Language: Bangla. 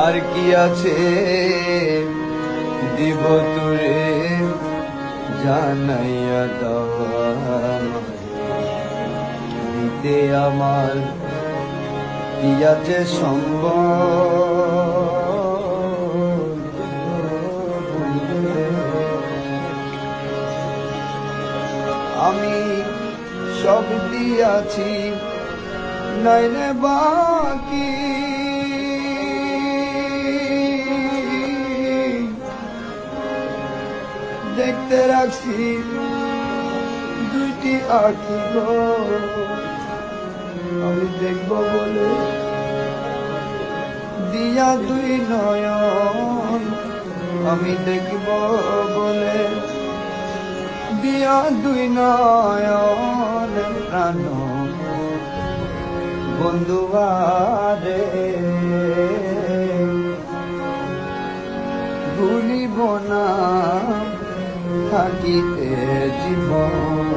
আর কি আছে দিব তুরে জানাইয়া দেওয়া দিতে আমার কি আছে সম্ভব। আমি সব দিয়াছি নাই রে বাকি, দেখতে রাখছি দুইটি আঁখি গো, আমি দেখব বলে দিয়া দুই নয়ন, আমি দেখব বলে দিয়া দুই নয়ন প্রাণ বন্ধুবারে ভুলিব না থাকিতে জীবন।